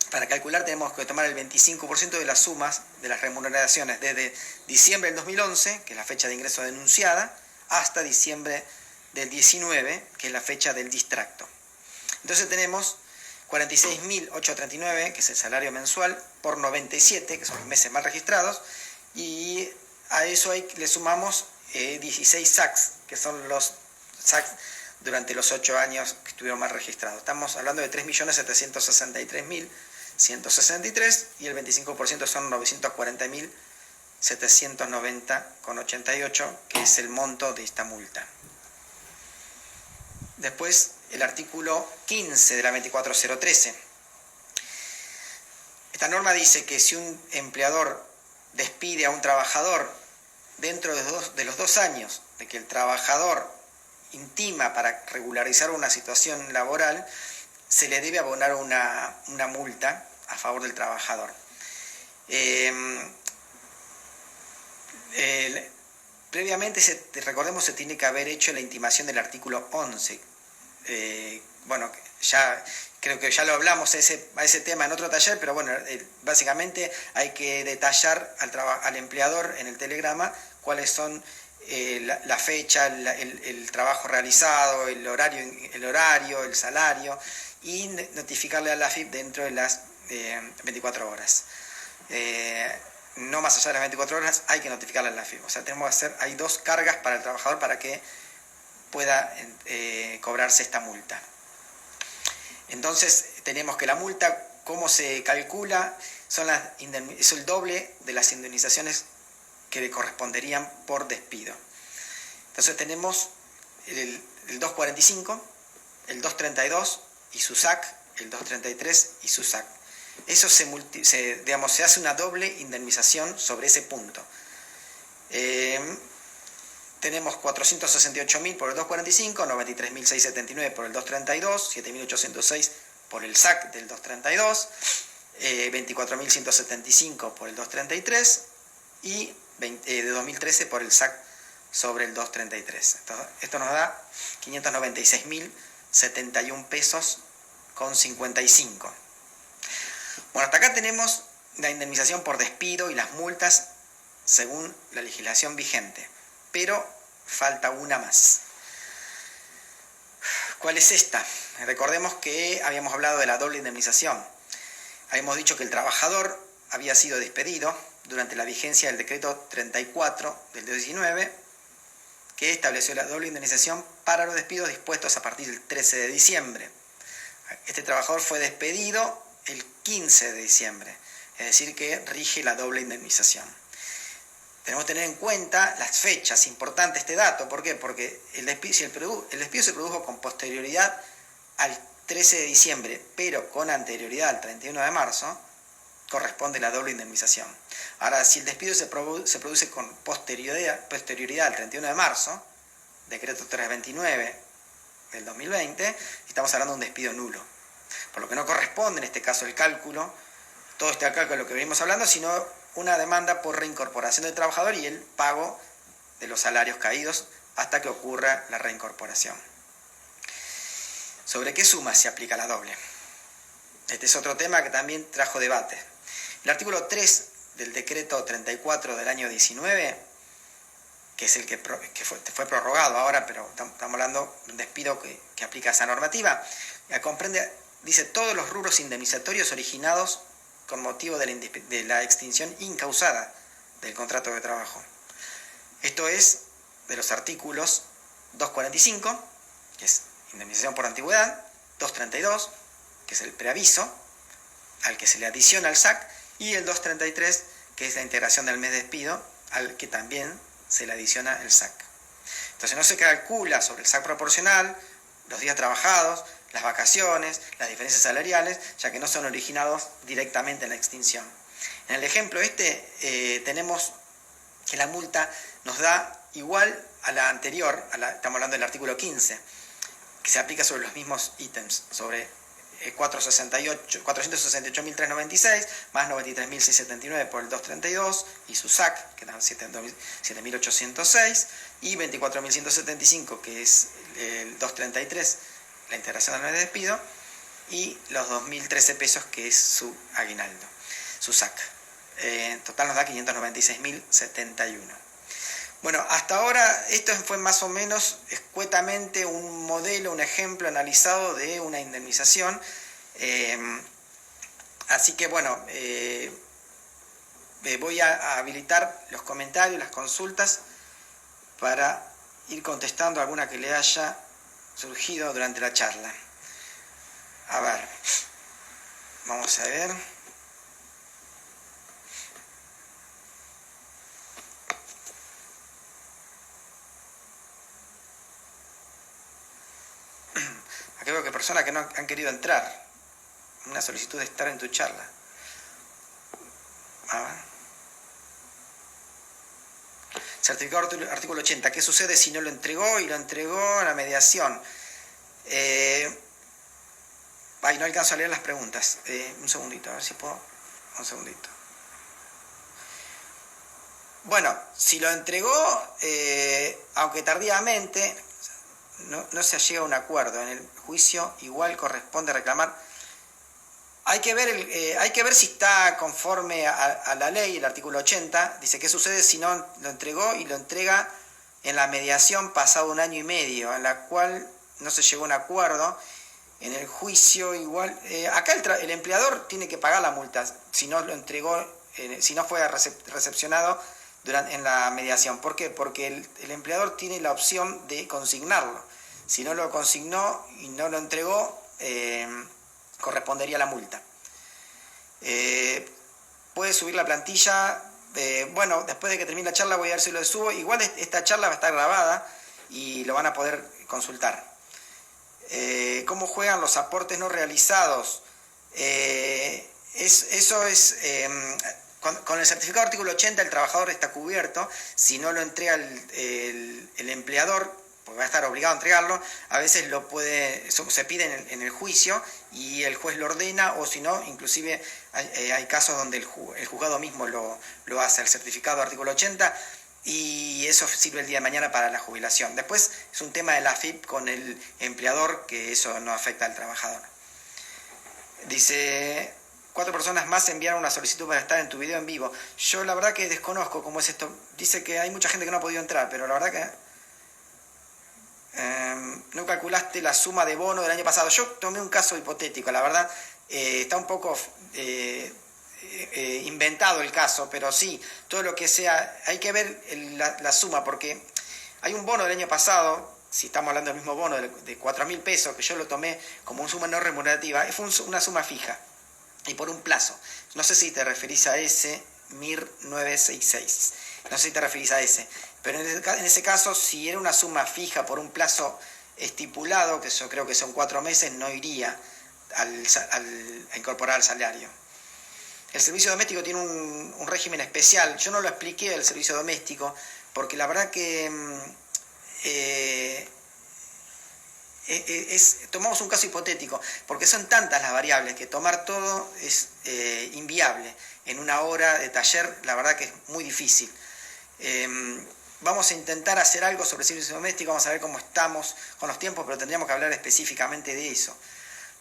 para calcular tenemos que tomar el 25% de las sumas de las remuneraciones desde diciembre del 2011, que es la fecha de ingreso denunciada, hasta diciembre del 19, que es la fecha del distracto. Entonces tenemos 46.839, que es el salario mensual, por 97, que son los meses mal registrados, y a eso le sumamos 16 SACs, que son los SACs durante los 8 años que estuvieron mal registrados. Estamos hablando de 3.763.163, y el 25% son 940.790,88, que es el monto de esta multa. Después, el artículo 15 de la 24013. Esta norma dice que si un empleador despide a un trabajador dentro de los 2 años de que el trabajador intima para regularizar una situación laboral, se le debe abonar una multa a favor del trabajador. Previamente, recordemos, se tiene que haber hecho la intimación del artículo 11. Bueno, ya creo que ya lo hablamos a ese tema en otro taller, pero bueno, básicamente hay que detallar al empleador en el telegrama cuáles son la fecha, el trabajo realizado, el horario, el salario, y notificarle a la AFIP dentro de las 24 horas. No más allá de las 24 horas hay que notificarle a la AFIP. O sea, hay 2 cargas para el trabajador para que pueda cobrarse esta multa. Entonces tenemos que la multa, ¿cómo se calcula? Es el doble de las indemnizaciones que le corresponderían por despido. Entonces tenemos el 245, el 232 y su SAC, el 233 y su SAC. Eso se hace una doble indemnización sobre ese punto. Tenemos 468.000 por el 245, 93.679 por el 232, 7.806 por el SAC del 232, 24.175 por el 233 y de 2013 por el SAC sobre el 233. Esto nos da 596.071 pesos con 55. Bueno, hasta acá tenemos la indemnización por despido y las multas según la legislación vigente. Pero falta una más. ¿Cuál es esta? Recordemos que habíamos hablado de la doble indemnización. Habíamos dicho que el trabajador había sido despedido durante la vigencia del decreto 34 del 2019, que estableció la doble indemnización para los despidos dispuestos a partir del 13 de diciembre. Este trabajador fue despedido el 15 de diciembre, es decir, que rige la doble indemnización. Tenemos que tener en cuenta las fechas, importante este dato. ¿Por qué? Porque el despido se produjo con posterioridad al 13 de diciembre, pero con anterioridad al 31 de marzo, corresponde la doble indemnización. Ahora, si el despido se produce con posterioridad al 31 de marzo, decreto 329 del 2020, estamos hablando de un despido nulo. Por lo que no corresponde en este caso el cálculo, todo este cálculo de lo que venimos hablando, sino una demanda por reincorporación del trabajador y el pago de los salarios caídos hasta que ocurra la reincorporación. ¿Sobre qué suma se aplica la doble? Este es otro tema que también trajo debate. El artículo 3 del decreto 34 del año 19, que es el que fue prorrogado ahora, pero estamos hablando de un despido que aplica esa normativa, dice todos los rubros indemnizatorios originados con motivo de la extinción incausada del contrato de trabajo. Esto es de los artículos 245, que es indemnización por antigüedad, 232, que es el preaviso, al que se le adiciona el SAC, y el 233, que es la integración del mes de despido, al que también se le adiciona el SAC. Entonces no se calcula sobre el SAC proporcional los días trabajados, las vacaciones, las diferencias salariales, ya que no son originados directamente en la extinción. En el ejemplo tenemos que la multa nos da igual a la anterior, estamos hablando del artículo 15, que se aplica sobre los mismos ítems, sobre 468.396 más 93.679 por el 232 y su SAC, que dan 7.806, y 24.175, que es el 233, la integración del mes de despido, y los 2.013 pesos, que es su aguinaldo, su SAC. En total nos da 596.071. Bueno, hasta ahora esto fue más o menos escuetamente un modelo, un ejemplo analizado de una indemnización. Así que bueno, voy a habilitar los comentarios, las consultas, para ir contestando alguna que le haya surgido durante la charla. A ver, vamos a ver. Aquí veo que personas que no han querido entrar, una solicitud de estar en tu charla. A ver. Certificado artículo 80. ¿Qué sucede si no lo entregó y lo entregó a la mediación? No alcanzo a leer las preguntas. Un segundito, a ver si puedo. Un segundito. Bueno, si lo entregó, aunque tardíamente, no se llega a un acuerdo en el juicio, igual corresponde reclamar. Hay que ver si está conforme a la ley, el artículo 80. Dice, ¿qué sucede si no lo entregó y lo entrega en la mediación pasado 1 año y medio, en la cual no se llegó a un acuerdo? En el juicio igual... acá el empleador tiene que pagar la multa si no lo entregó, si no fue recepcionado en la mediación. ¿Por qué? Porque el empleador tiene la opción de consignarlo. Si no lo consignó y no lo entregó, correspondería la multa. Puede subir la plantilla. Bueno, después de que termine la charla voy a ver si lo subo. Igual esta charla va a estar grabada y lo van a poder consultar. ¿Cómo juegan los aportes no realizados? Eso es... Con el certificado artículo 80 el trabajador está cubierto. Si no lo entrega el empleador, porque va a estar obligado a entregarlo, a veces se pide en el juicio y el juez lo ordena, o si no, inclusive hay casos donde el juzgado mismo lo hace, el certificado artículo 80, y eso sirve el día de mañana para la jubilación. Después es un tema de la AFIP con el empleador, que eso no afecta al trabajador. Dice... 4 personas más enviaron una solicitud para estar en tu video en vivo. Yo la verdad que desconozco cómo es esto. Dice que hay mucha gente que no ha podido entrar, pero la verdad que no calculaste la suma de bono del año pasado. Yo tomé un caso hipotético, la verdad. Está un poco inventado el caso, pero sí, todo lo que sea, hay que ver la suma, porque hay un bono del año pasado, si estamos hablando del mismo bono de 4.000 pesos, que yo lo tomé como una suma no remunerativa, fue una suma fija. Y por un plazo. No sé si te referís a ese, MIR 966. No sé si te referís a ese. Pero en ese caso, si era una suma fija por un plazo estipulado, que yo creo que son 4 meses, no iría a incorporar al salario. El servicio doméstico tiene un régimen especial. Yo no lo expliqué el servicio doméstico, porque la verdad que... tomamos un caso hipotético, porque son tantas las variables que tomar todo es inviable. En una hora de taller, la verdad que es muy difícil. Vamos a intentar hacer algo sobre el servicio doméstico, vamos a ver cómo estamos con los tiempos, pero tendríamos que hablar específicamente de eso,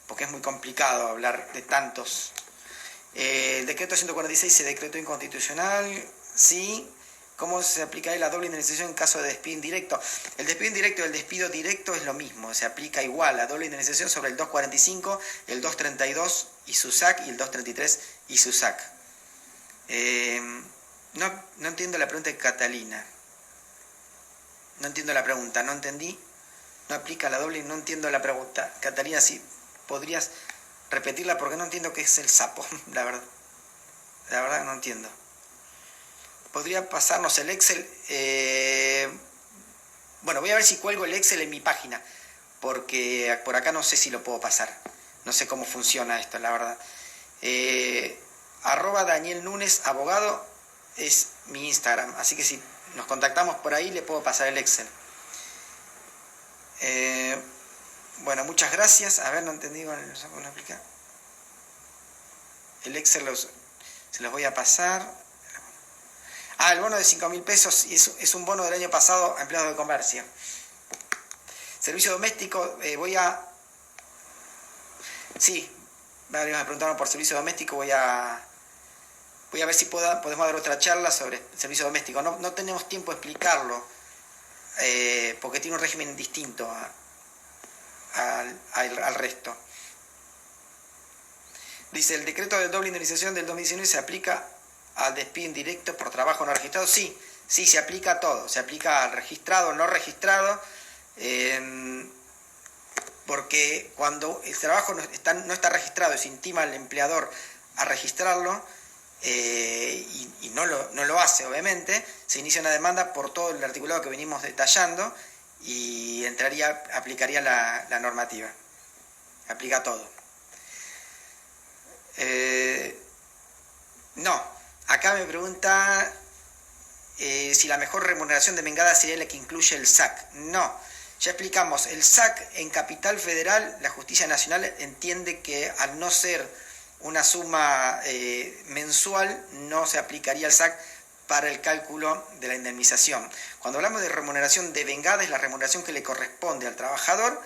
porque es muy complicado hablar de tantos. El decreto 146 se decretó inconstitucional, sí. ¿Cómo se aplica la doble indemnización en caso de despido indirecto? El despido indirecto y el despido directo es lo mismo, se aplica igual, la doble indemnización sobre el 245, el 232 y su SAC, y el 233 y su SAC. No entiendo la pregunta de Catalina. No entiendo la pregunta, no entendí. No aplica la doble y no entiendo la pregunta. Catalina, si podrías repetirla porque no entiendo qué es el sapo, la verdad. La verdad no entiendo. ¿Podría pasarnos el Excel? Bueno, voy a ver si cuelgo el Excel en mi página, porque por acá no sé si lo puedo pasar. No sé cómo funciona esto, la verdad. @Daniel Núñez, abogado, es mi Instagram. Así que si nos contactamos por ahí, le puedo pasar el Excel. Bueno, muchas gracias. A ver, no entendí. El Excel se los voy a pasar. El bono de 5.000 pesos es un bono del año pasado a empleados de comercio. Servicio doméstico, Sí, varios me preguntaron por servicio doméstico, voy a ver si podemos dar otra charla sobre servicio doméstico. No tenemos tiempo de explicarlo, porque tiene un régimen distinto al resto. Dice, ¿el decreto de doble indemnización del 2019 se aplica al despido indirecto por trabajo no registrado? Sí, se aplica a todo. Se aplica al registrado, no registrado, porque cuando el trabajo no está registrado y se intima al empleador a registrarlo, y no lo hace, obviamente, se inicia una demanda por todo el articulado que venimos detallando y aplicaría la normativa. Aplica todo. No. Acá me pregunta si la mejor remuneración de vengada sería la que incluye el SAC. No, ya explicamos, el SAC en Capital Federal, la Justicia Nacional entiende que al no ser una suma mensual, no se aplicaría el SAC para el cálculo de la indemnización. Cuando hablamos de remuneración de vengada, es la remuneración que le corresponde al trabajador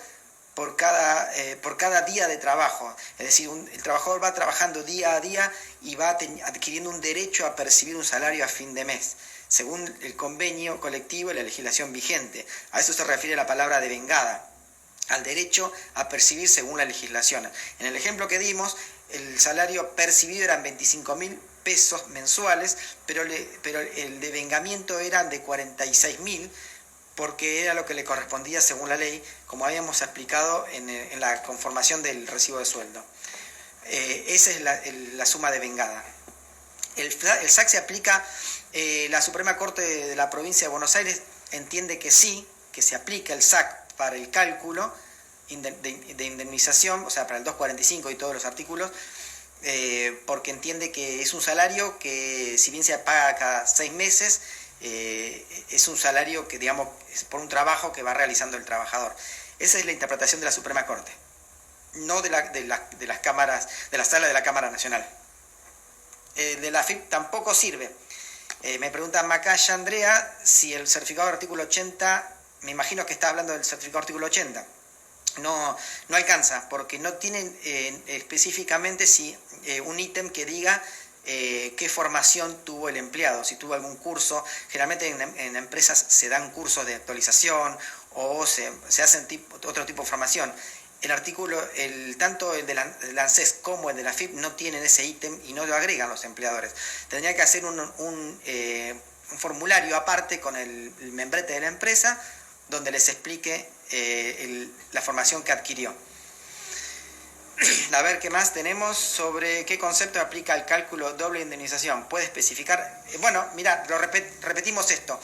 por cada día de trabajo. Es decir, el trabajador va trabajando día a día y va adquiriendo un derecho a percibir un salario a fin de mes, según el convenio colectivo y la legislación vigente. A eso se refiere la palabra devengada, al derecho a percibir según la legislación. En el ejemplo que dimos, el salario percibido eran 25.000 pesos mensuales, pero el devengamiento era de 46.000, porque era lo que le correspondía según la ley, como habíamos explicado en la conformación del recibo de sueldo. Esa es la suma de vengada. El SAC se aplica, la Suprema Corte de la Provincia de Buenos Aires entiende que sí, que se aplica el SAC para el cálculo de indemnización, o sea, para el 245 y todos los artículos, porque entiende que es un salario que, si bien se paga cada 6 meses, es un salario que, digamos, es por un trabajo que va realizando el trabajador. Esa es la interpretación de la Suprema Corte, no de las cámaras, de la sala de la Cámara Nacional. De la AFIP tampoco sirve. Me pregunta Macaya Andrea si el certificado de artículo 80, me imagino que está hablando del certificado de artículo 80, no alcanza, porque no tienen específicamente un ítem que diga qué formación tuvo el empleado, si tuvo algún curso. Generalmente en empresas se dan cursos de actualización o se hacen otro tipo de formación. El artículo, tanto el de la ANSES como el de la AFIP no tienen ese ítem y no lo agregan los empleadores. Tendría que hacer un formulario aparte con el membrete de la empresa donde les explique la formación que adquirió. A ver, ¿qué más tenemos? Sobre qué concepto aplica el cálculo doble indemnización. ¿Puede especificar? Bueno, mira, repetimos esto.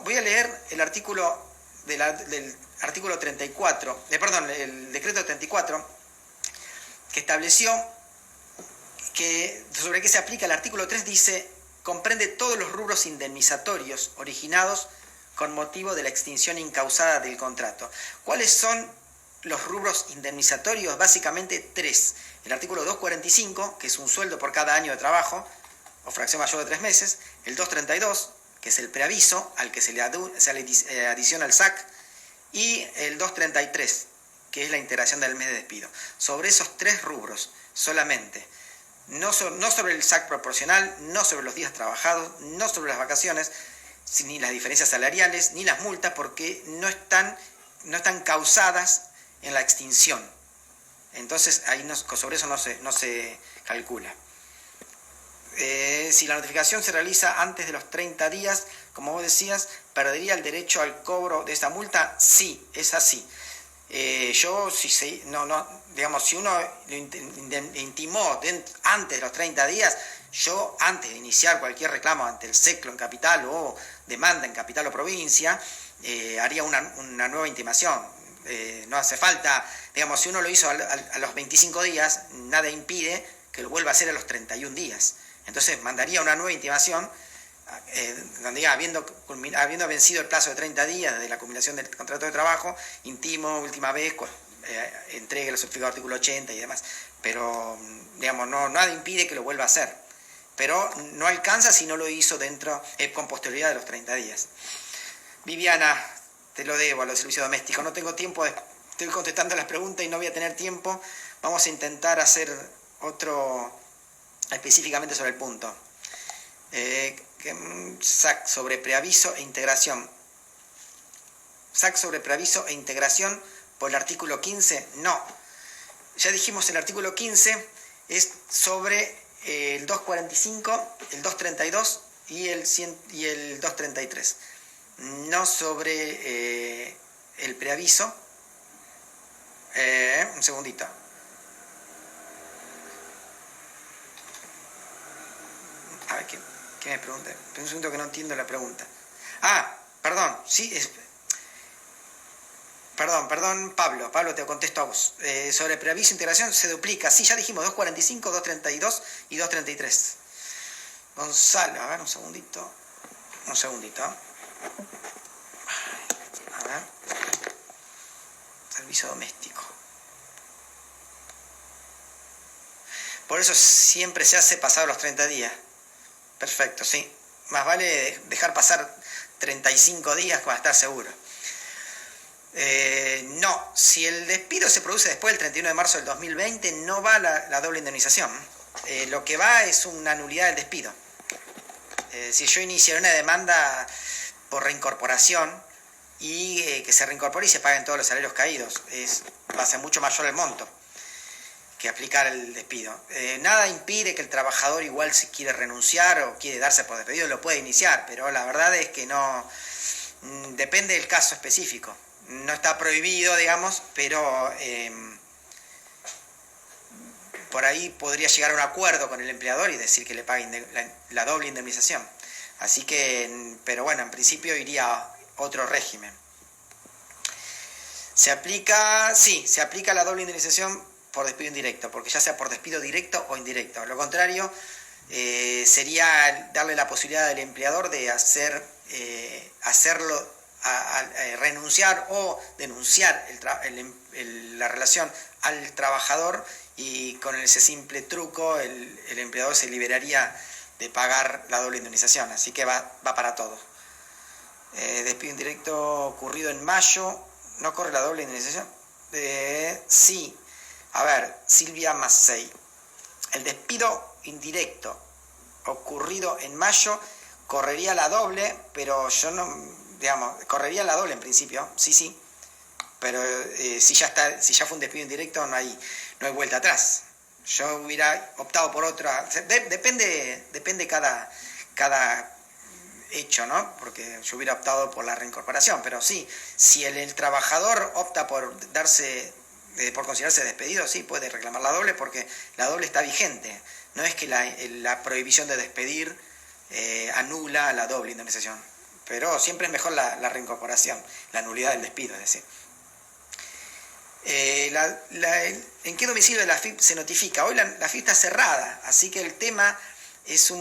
Voy a leer el artículo del artículo 34, el decreto 34, que estableció sobre qué se aplica. El artículo 3 dice, comprende todos los rubros indemnizatorios originados con motivo de la extinción incausada del contrato. ¿Cuáles son los rubros indemnizatorios? Básicamente 3. El artículo 245, que es un sueldo por cada año de trabajo o fracción mayor de 3 meses. El 232, que es el preaviso al que se le adiciona el SAC. Y el 233, que es la integración del mes de despido. Sobre esos 3 rubros solamente. No sobre el SAC proporcional, no sobre los días trabajados, no sobre las vacaciones, ni las diferencias salariales, ni las multas, porque no están causadas en la extinción. Entonces, ahí sobre eso no se calcula. Si la notificación se realiza antes de los 30 días, como vos decías, ¿perdería el derecho al cobro de esta multa? Sí, es así. Digamos, si uno lo intimó antes de los 30 días, yo antes de iniciar cualquier reclamo ante el SECLO en capital o demanda en capital o provincia, haría una nueva intimación. No hace falta, digamos, si uno lo hizo a los 25 días, nada impide que lo vuelva a hacer a los 31 días. Entonces mandaría una nueva intimación, donde diga, habiendo vencido el plazo de 30 días de la culminación del contrato de trabajo, intimo última vez, entregue el certificado de artículo 80 y demás. Pero, digamos, nada impide que lo vuelva a hacer. Pero no alcanza si no lo hizo con posterioridad de los 30 días. Viviana, te lo debo a los servicios domésticos. No tengo tiempo, estoy contestando las preguntas y no voy a tener tiempo. Vamos a intentar hacer otro específicamente sobre el punto. SAC sobre preaviso e integración. SAC sobre preaviso e integración por el artículo 15, no. Ya dijimos, el artículo 15 es sobre el 245, el 232 y el 233. No sobre el preaviso. Un segundito. A ver, ¿qué me pregunta? Un segundo que no entiendo la pregunta. Perdón, sí, Perdón, Pablo, te contesto a vos. Sobre preaviso e integración se duplica. Sí, ya dijimos 245, 232 y 233. Gonzalo, a ver, un segundito. A ver. Servicio doméstico. Por eso siempre se hace pasado los 30 días. Perfecto, sí. Más vale dejar pasar 35 días para estar seguro. No, si el despido se produce después del 31 de marzo del 2020, no va la doble indemnización. Lo que va es una nulidad del despido. Si yo iniciaré una demanda por reincorporación y que se reincorpore y se paguen todos los salarios caídos, va a ser mucho mayor el monto que aplicar el despido. Nada impide que el trabajador, igual si quiere renunciar o quiere darse por despedido, lo puede iniciar, pero la verdad es que no, depende del caso específico. No está prohibido, digamos, pero por ahí podría llegar a un acuerdo con el empleador y decir que le pague la doble indemnización. Así que, pero bueno, en principio iría a otro régimen. Se aplica la doble indemnización por despido indirecto, porque ya sea por despido directo o indirecto. Lo contrario sería darle la posibilidad al empleador de renunciar o denunciar la relación al trabajador, y con ese simple truco el empleador se liberaría de pagar la doble indemnización. Así que va para todo. Despido indirecto ocurrido en mayo, ¿no corre la doble indemnización? Sí. A ver, Silvia Massey. El despido indirecto ocurrido en mayo correría la doble, pero yo no, digamos, correría la doble en principio, sí, pero si ya fue un despido indirecto, no hay vuelta atrás. Yo hubiera optado por otra, depende cada hecho, ¿no? Porque yo hubiera optado por la reincorporación, pero sí, si el trabajador opta por considerarse despedido, sí, puede reclamar la doble, porque la doble está vigente. No es que la prohibición de despedir anula la doble indemnización, pero siempre es mejor la reincorporación, la nulidad del despido, es decir. ¿En qué domicilio de la AFIP se notifica? Hoy la AFIP está cerrada, así que el tema es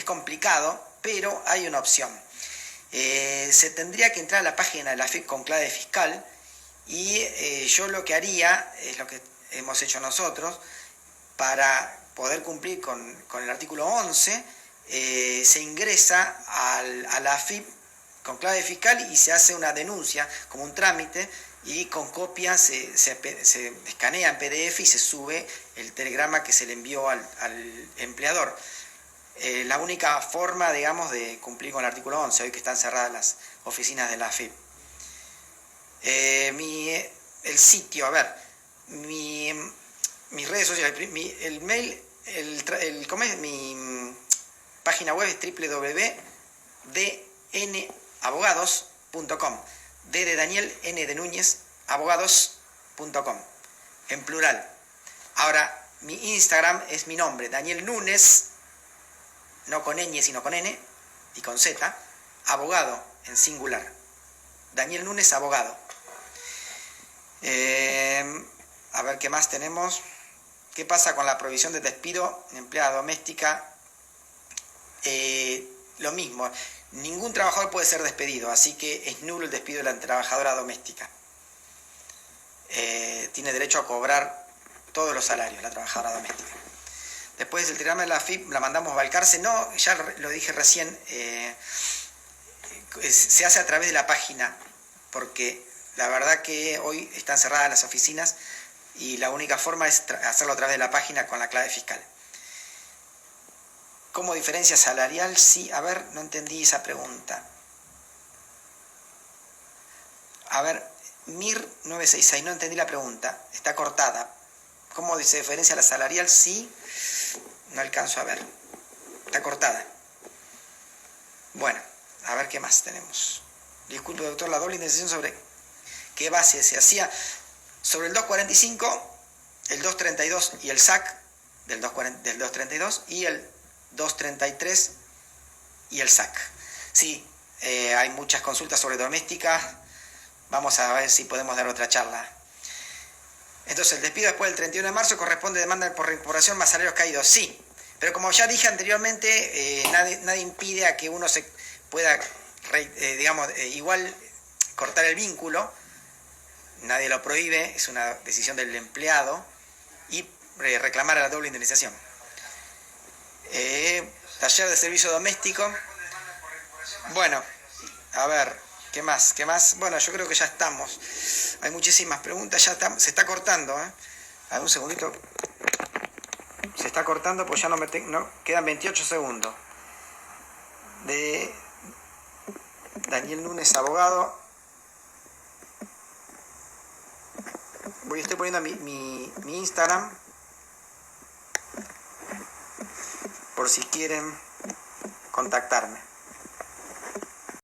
complicado, pero hay una opción. Se tendría que entrar a la página de la AFIP con clave fiscal, y yo lo que haría, es lo que hemos hecho nosotros, para poder cumplir con el artículo 11, se ingresa a la AFIP con clave fiscal y se hace una denuncia como un trámite, y con copia se escanea en PDF y se sube el telegrama que se le envió al empleador. La única forma, digamos, de cumplir con el artículo 11, hoy que están cerradas las oficinas de la AFIP. El sitio, a ver, mis redes sociales, el mail, página web es www.dnabogados.com. D de Daniel, N de Núñez, abogados.com, en plural. Ahora, mi Instagram es mi nombre, Daniel Núñez, no con ñ, sino con N y con Z, abogado en singular. Daniel Núñez, abogado. A ver qué más tenemos. ¿Qué pasa con la provisión de despido en empleada doméstica? Lo mismo, ningún trabajador puede ser despedido, así que es nulo el despido de la trabajadora doméstica. Tiene derecho a cobrar todos los salarios la trabajadora doméstica. Después del telegrama de la AFIP la mandamos a Balcarce. No, ya lo dije recién, se hace a través de la página, porque la verdad que hoy están cerradas las oficinas y la única forma es hacerlo a través de la página con la clave fiscal. ¿Cómo diferencia salarial? Sí, a ver, no entendí esa pregunta. A ver, MIR 966, no entendí la pregunta, está cortada. ¿Cómo se diferencia la salarial? Sí, no alcanzo a ver, está cortada. Bueno, a ver qué más tenemos. Disculpe, doctor, la doble indemnización sobre qué base se hacía. Sobre el 245, el 232 y el SAC del 232 y el 233 y el SAC. Sí, hay muchas consultas sobre doméstica. Vamos a ver si podemos dar otra charla. Entonces, el despido después del 31 de marzo corresponde a demanda por reincorporación más salarios caídos. Sí, pero como ya dije anteriormente, nadie impide a que uno se pueda, igual cortar el vínculo. Nadie lo prohíbe, es una decisión del empleado, y reclamar a la doble indemnización. Taller de servicio doméstico. Bueno, a ver, ¿qué más? Bueno, yo creo que ya estamos. Hay muchísimas preguntas, ya está, se está cortando. A ver, un segundito. Se está cortando, pues ya no quedan 28 segundos. De Daniel Núñez, abogado. Estoy poniendo mi Instagram, por si quieren contactarme.